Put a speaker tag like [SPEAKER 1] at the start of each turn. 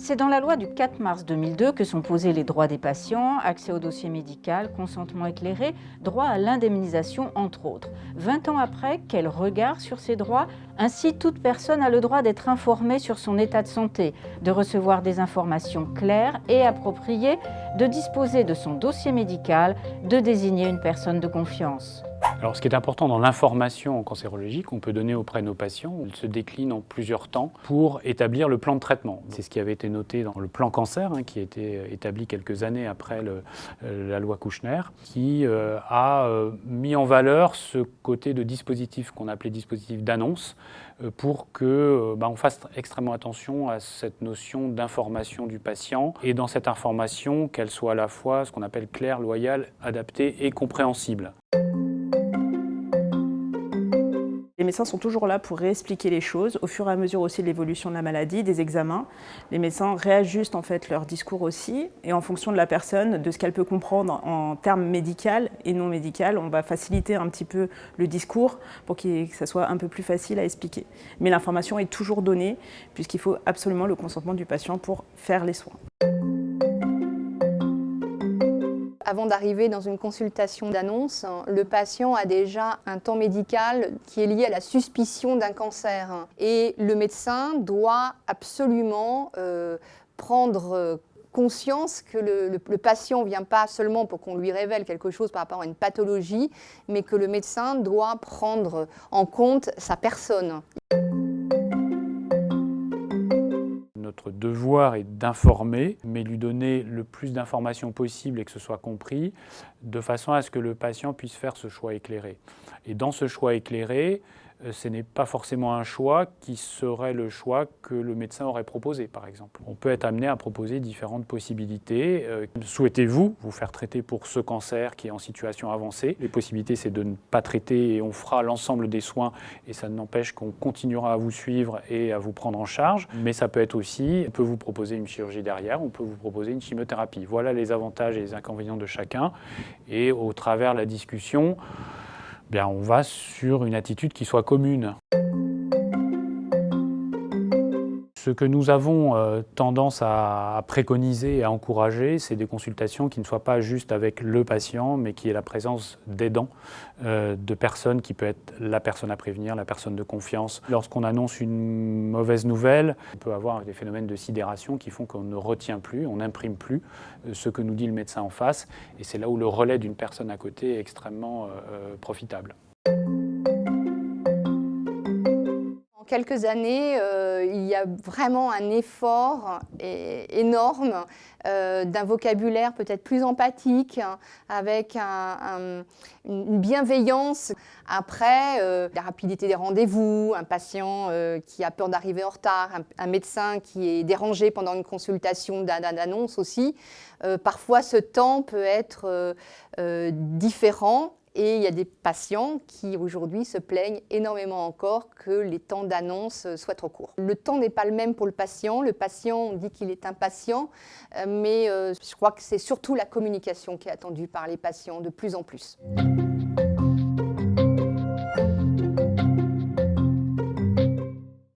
[SPEAKER 1] C'est dans la loi du 4 mars 2002 que sont posés les droits des patients, accès au dossier médical, consentement éclairé, droit à l'indemnisation, entre autres. 20 ans après, quel regard sur ces droits? Ainsi, toute personne a le droit d'être informée sur son état de santé, de recevoir des informations claires et appropriées, de disposer de son dossier médical, de désigner une personne de confiance.
[SPEAKER 2] Alors, ce qui est important dans l'information en cancérologie qu'on peut donner auprès de nos patients, elle se décline en plusieurs temps pour établir le plan de traitement. C'est ce qui avait été noté dans le plan cancer, qui a été établi quelques années après la loi Kouchner, qui a mis en valeur ce côté de dispositif qu'on appelait dispositif d'annonce pour que on fasse extrêmement attention à cette notion d'information du patient et dans cette information qu'elle soit à la fois ce qu'on appelle claire, loyale, adaptée et compréhensible.
[SPEAKER 3] Les médecins sont toujours là pour réexpliquer les choses au fur et à mesure aussi de l'évolution de la maladie, des examens. Les médecins réajustent en fait leur discours aussi et en fonction de la personne, de ce qu'elle peut comprendre en termes médical et non médical, on va faciliter un petit peu le discours pour que ça soit un peu plus facile à expliquer. Mais l'information est toujours donnée puisqu'il faut absolument le consentement du patient pour faire les soins.
[SPEAKER 4] Avant d'arriver dans une consultation d'annonce, le patient a déjà un temps médical qui est lié à la suspicion d'un cancer. Et le médecin doit absolument prendre conscience que le patient ne vient pas seulement pour qu'on lui révèle quelque chose par rapport à une pathologie, mais que le médecin doit prendre en compte sa personne.
[SPEAKER 2] Notre devoir est d'informer, mais lui donner le plus d'informations possible et que ce soit compris, de façon à ce que le patient puisse faire ce choix éclairé. Et dans ce choix éclairé, ce n'est pas forcément un choix qui serait le choix que le médecin aurait proposé, par exemple. On peut être amené à proposer différentes possibilités. Souhaitez-vous vous faire traiter pour ce cancer qui est en situation avancée? Les possibilités, c'est de ne pas traiter et on fera l'ensemble des soins et ça n'empêche qu'on continuera à vous suivre et à vous prendre en charge. Mais ça peut être aussi, on peut vous proposer une chirurgie derrière, on peut vous proposer une chimiothérapie. Voilà les avantages et les inconvénients de chacun. Et au travers de la discussion, on va sur une attitude qui soit commune. Ce que nous avons tendance à préconiser et à encourager, c'est des consultations qui ne soient pas juste avec le patient, mais qui aient la présence d'aidants, de personnes qui peuvent être la personne à prévenir, la personne de confiance. Lorsqu'on annonce une mauvaise nouvelle, on peut avoir des phénomènes de sidération qui font qu'on ne retient plus, on n'imprime plus ce que nous dit le médecin en face. Et c'est là où le relais d'une personne à côté est extrêmement profitable.
[SPEAKER 4] Quelques années, il y a vraiment un effort énorme d'un vocabulaire peut-être plus empathique, avec une bienveillance. Après, la rapidité des rendez-vous, un patient qui a peur d'arriver en retard, un médecin qui est dérangé pendant une consultation d'annonce aussi. Parfois, ce temps peut être différent. Et il y a des patients qui aujourd'hui se plaignent énormément encore que les temps d'annonce soient trop courts. Le temps n'est pas le même pour le patient. Le patient, on dit qu'il est impatient, mais je crois que c'est surtout la communication qui est attendue par les patients de plus en plus.